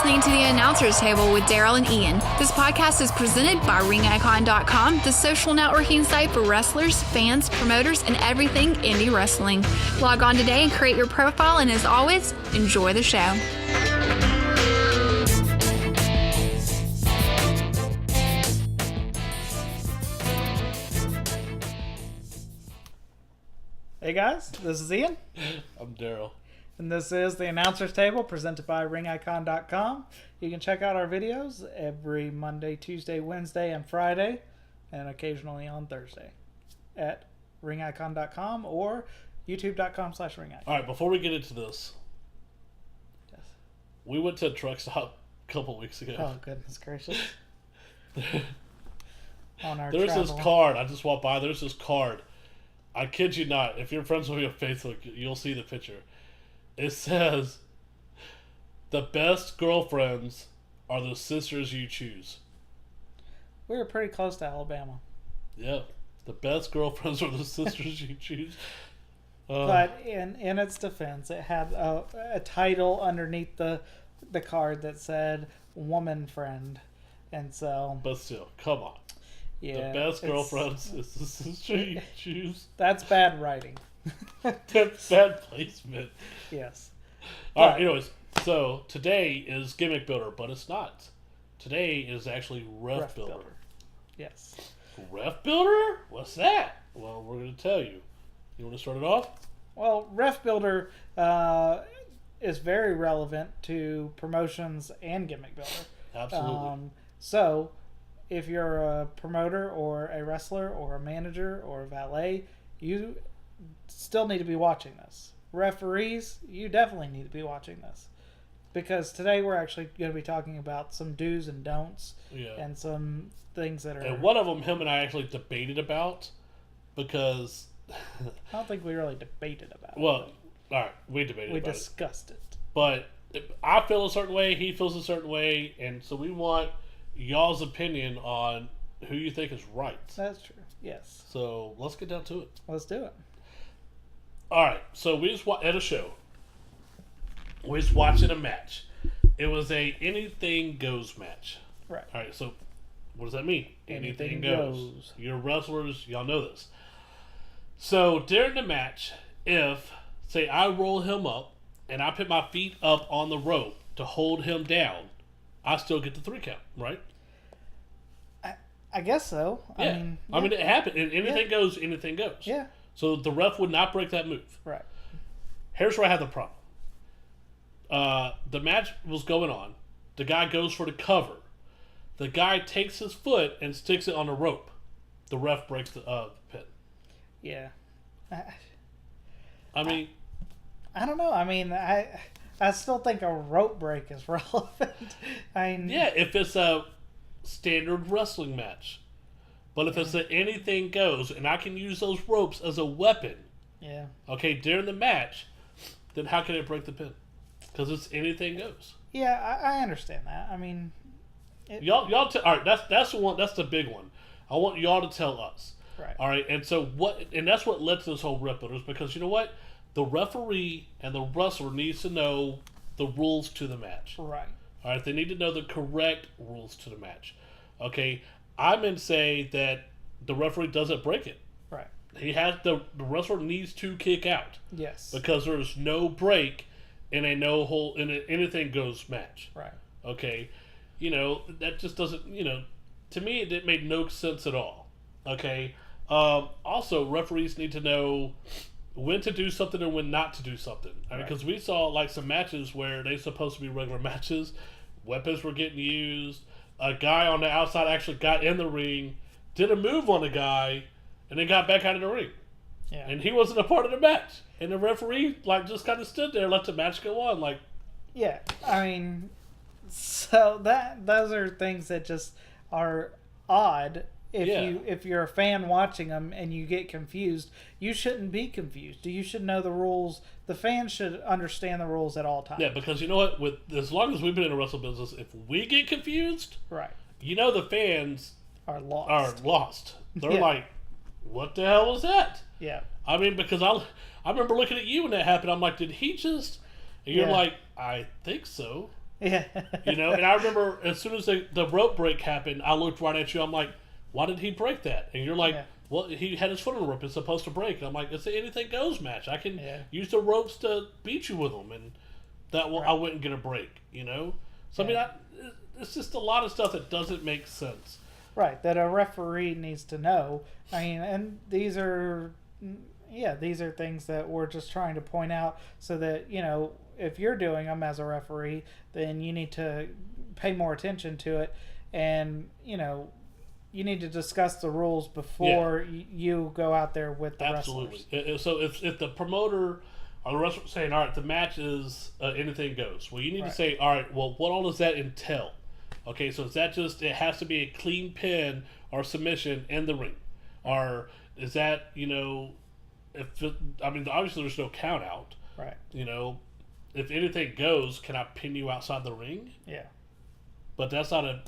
listening to The Announcer's Table with Daryl and Ian. This podcast is presented by RingIcon.com, the social networking site for wrestlers, fans, promoters, and everything indie wrestling. Log on today and create your profile, and as always, enjoy the show. Hey guys, this is Ian. I'm Daryl. And this is the Announcer's Table presented by RingIcon.com. You can check out our videos every Monday, Tuesday, Wednesday, and Friday, and occasionally on Thursday at RingIcon.com or YouTube.com/RingIcon. All right, before we get into this, Yes. we went to a truck stop a couple weeks ago. Oh, goodness gracious. On our There's travel. this card. I just walked by. There's this card. I kid you not. If you're friends with me on Facebook, you'll see the picture. It says, "The best girlfriends are the sisters you choose." We were pretty close to Alabama. Yep. The best girlfriends are the sisters you choose. But in its defense, it had a title underneath the card that said "woman friend," and so. But still, come on. Yeah, the best girlfriends is the sister you choose. That's bad writing. That's bad placement. Yes. All right. Anyways, so today is Gimmick Builder, but it's not. Today is actually Ref Builder. Yes. Ref Builder? What's that? Well, we're going to tell you. You want to start it off? Well, Ref Builder is very relevant to promotions and Gimmick Builder. Absolutely. So, if you're a promoter or a wrestler or a manager or a valet, you still need to be watching this. Referees, you definitely need to be watching this. Because today we're actually going to be talking about some do's and don'ts and some things that are... And one of them, him and I actually debated about because... I don't think we really debated about well, it. all right, we debated We about it. discussed it. But I feel a certain way, he feels a certain way, and so we want y'all's opinion on who you think is right. That's true, yes. So let's get down to it. Let's do it. All right, so we just at a show. We was watching a match. It was a anything goes match. Right. All right, so what does that mean? Anything goes. You're wrestlers, y'all know this. So during the match, if say I roll him up and I put my feet up on the rope to hold him down, I still get the 3 count, right? I guess so. Yeah. I mean, it happened. Anything goes, anything goes. Yeah. So the ref would not break that move. Right. Here's where I have the problem. The match was going on. The guy goes for the cover. The guy takes his foot and sticks it on the rope. The ref breaks the pin. Yeah. I mean... I don't know. I mean, I still think a rope break is relevant. Yeah, if it's a standard wrestling match. But if it's anything goes, and I can use those ropes as a weapon, okay, during the match, then how can it break the pin? Because it's anything goes. Yeah, I understand that. I mean, y'all. All right, that's the one. That's the big one. I want y'all to tell us. Right. All right, and so what? And that's what led to this whole ref builder, because you know what? The referee and the wrestler needs to know the rules to the match. Right. All right, they need to know the correct rules to the match. Okay, I'm going to say that the referee doesn't break it. Right. He has the wrestler needs to kick out. Yes. Because there's no break in a no hold in an anything goes match. Right. Okay, that just doesn't to me it made no sense at all. Okay. Also, referees need to know when to do something and when not to do something. I mean, because we saw like some matches where they're supposed to be regular matches, weapons were getting used. A guy on the outside actually got in the ring, did a move on the guy, and then got back out of the ring. Yeah. And he wasn't a part of the match. And the referee just kind of stood there and let the match go on. Yeah. I mean, so those are things that just are odd. If you're a fan watching them and you get confused, you shouldn't be confused. You should know the rules. The fans should understand the rules at all times. Yeah, because you know what? As long as we've been in the wrestling business, if we get confused, right, the fans are lost. They're like, "What the hell was that?" Yeah. I mean, because I remember looking at you when that happened. I'm like, "Did he just?" And you're like, "I think so." Yeah. You know, and I remember as soon as the rope break happened, I looked right at you. I'm like, why did he break that? And you're like, well, he had his foot on the rope. It's supposed to break. And I'm like, it's an anything goes match. I can use the ropes to beat you with them. And I wouldn't get a break, you know? So, I mean, it's just a lot of stuff that doesn't make sense. Right, that a referee needs to know. I mean, and these are things that we're just trying to point out so that, you know, if you're doing them as a referee, then you need to pay more attention to it. And, you know, you need to discuss the rules before you go out there with the wrestlers. Absolutely. So if the promoter or the wrestler saying, all right, the match is anything goes. Well, you need to say, all right, well, what all does that entail? Okay, so is that just, it has to be a clean pin or submission in the ring? Or is that, you know, obviously there's no count out. Right. You know, if anything goes, can I pin you outside the ring? Yeah. But that's not a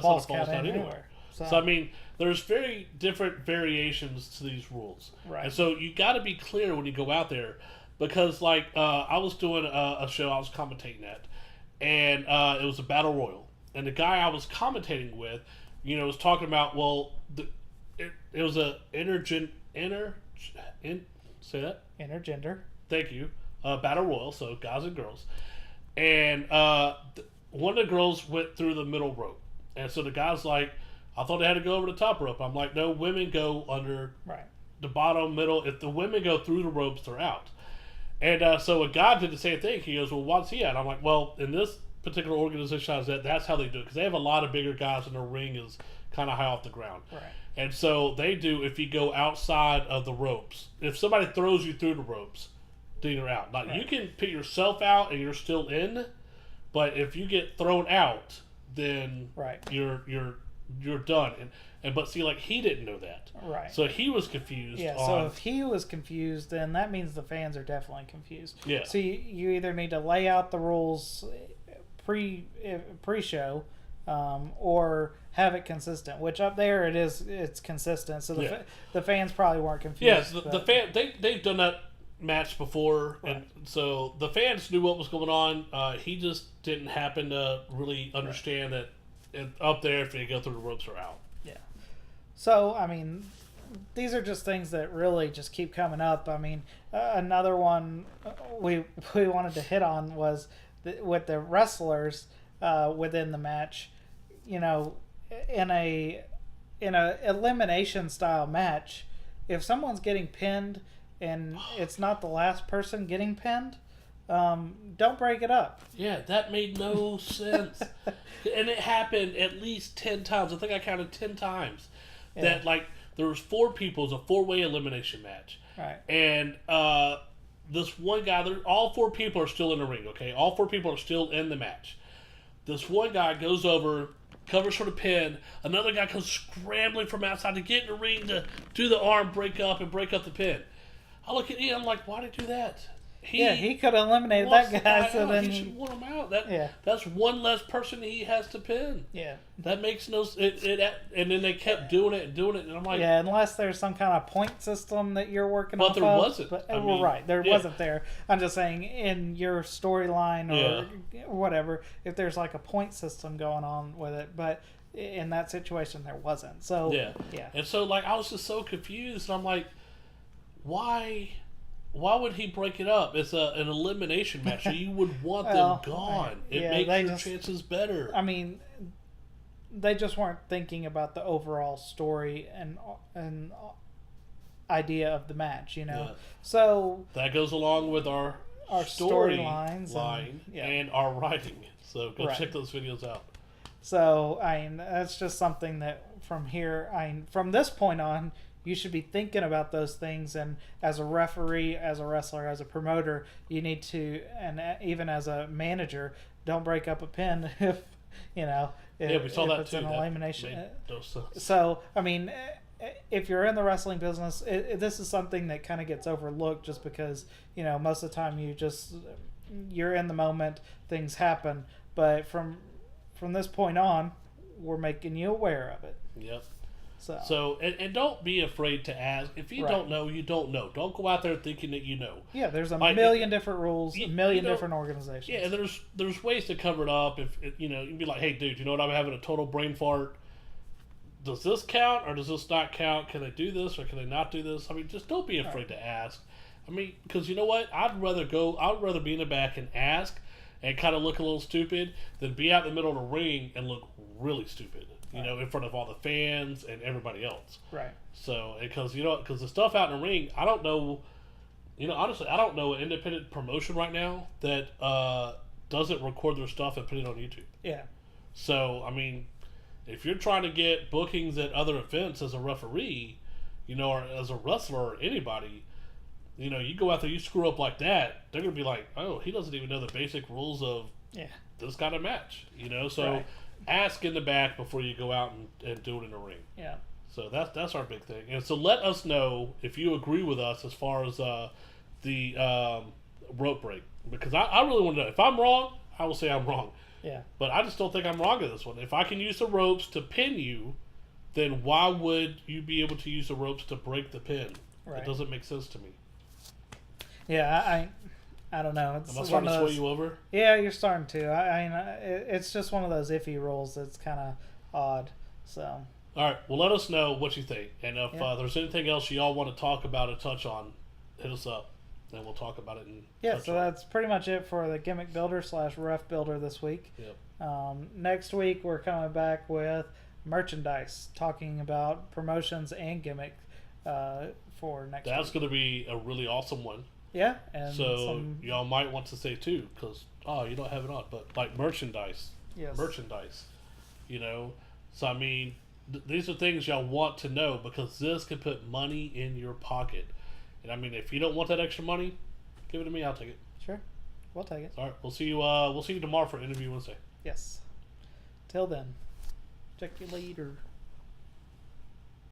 false count anywhere. So, I mean, there's very different variations to these rules. Right. And so you got to be clear when you go out there. Because, like, I was doing a show I was commentating at. And it was a battle royal. And the guy I was commentating with, you know, was talking about, well, it was a say that? Intergender. Thank you. Battle royal, so guys and girls. And one of the girls went through the middle rope. And so the guy's like, I thought they had to go over the top rope. I'm like, no, women go under the bottom, middle. If the women go through the ropes, they're out. And so a guy did the same thing. He goes, well, what's he at? I'm like, well, in this particular organization I was at, that's how they do it. Because they have a lot of bigger guys and the ring is kind of high off the ground. Right. And so they do, if you go outside of the ropes, if somebody throws you through the ropes, then you're out. Now, you can put yourself out and you're still in, but if you get thrown out, then you're done. But see, like, he didn't know that. Right. So he was confused. Yeah, so if he was confused, then that means the fans are definitely confused. Yeah. So you either need to lay out the rules pre-show or have it consistent, which up there it's consistent. So the fans probably weren't confused. Yes, the fan they've done that match before, and so the fans knew what was going on. He just didn't happen to really understand that up there, if they go through the ropes, are out. Yeah. So I mean, these are just things that really just keep coming up. I mean, another one we wanted to hit on was with the wrestlers within the match. You know, in a elimination style match, if someone's getting pinned and it's not the last person getting pinned, don't break it up. Yeah, that made no sense. And it happened at least 10 times. I think I counted 10 times. Yeah. That, like, there was 4 people. It was a 4-way elimination match. Right. And this one guy, all 4 people are still in the ring, okay? All 4 people are still in the match. This one guy goes over, covers for the pin. Another guy comes scrambling from outside to get in the ring to do the arm break up the pin. I look at Ian, I'm like, why did he do that? He could have eliminated that guy. So then he should want him out. That's one less person he has to pin. Yeah, that makes no. And then they kept doing it, and I'm like, yeah, unless there's some kind of point system that you're working on. But there wasn't. There wasn't there. I'm just saying in your storyline or whatever, if there's like a point system going on with it, but in that situation there wasn't. So yeah. And so, like, I was just so confused, and I'm like, why would he break it up? It's an elimination match, so you would want them gone. It makes your chances better. I mean, they just weren't thinking about the overall story and idea of the match, you know. Yeah. So that goes along with our storylines and our writing. So go check those videos out. So I mean, that's just something that from this point on, you should be thinking about those things, and as a referee, as a wrestler, as a promoter, you need to, and even as a manager, don't break up a pin if you know. We saw that it's too. An elimination. No. So I mean, if you're in the wrestling business, this is something that kind of gets overlooked, just because you know most of the time you're in the moment, things happen, but from this point on, we're making you aware of it. Yep. So and don't be afraid to ask. If you don't know, you don't know. Don't go out there thinking that you know. Yeah, there's a million different rules, a million different organizations. Yeah, and there's ways to cover it up. If you'd be like, hey, dude, you know what? I'm having a total brain fart. Does this count or does this not count? Can they do this or can they not do this? I mean, just don't be afraid to ask. I mean, because you know what? I'd rather be in the back and ask and kind of look a little stupid than be out in the middle of the ring and look really stupid, in front of all the fans and everybody else. Right. So, because the stuff out in the ring, I don't know, honestly, I don't know an independent promotion right now that doesn't record their stuff and put it on YouTube. Yeah. So, I mean, if you're trying to get bookings at other events as a referee, or as a wrestler or anybody, you go out there, you screw up like that, they're going to be like, oh, he doesn't even know the basic rules of this kind of match, So ask in the back before you go out and do it in the ring. Yeah. So that's our big thing. And so let us know if you agree with us as far as the rope break. Because I really want to know. If I'm wrong, I will say I'm wrong. Yeah. But I just don't think I'm wrong in this one. If I can use the ropes to pin you, then why would you be able to use the ropes to break the pin? Right. It doesn't make sense to me. Yeah, I don't know. It's Am I starting to sway you over? Yeah, you're starting to. It's just one of those iffy rules that's kind of odd. So. All right. Well, let us know what you think, and if there's anything else y'all want to talk about or touch on, hit us up, and we'll talk about it. So that's pretty much it for the gimmick builder / ref builder this week. Yep. Next week we're coming back with merchandise, talking about promotions and gimmick for next. That's going to be a really awesome one. Yeah, and so y'all might want to say too, because you don't have it on, but like merchandise. Yes. Merchandise. So I mean, these are things y'all want to know because this can put money in your pocket. And I mean, if you don't want that extra money, give it to me. I'll take it. Sure, we'll take it. All right, we'll see you. We'll see you tomorrow for Interview Wednesday. Yes. Till then, check you later.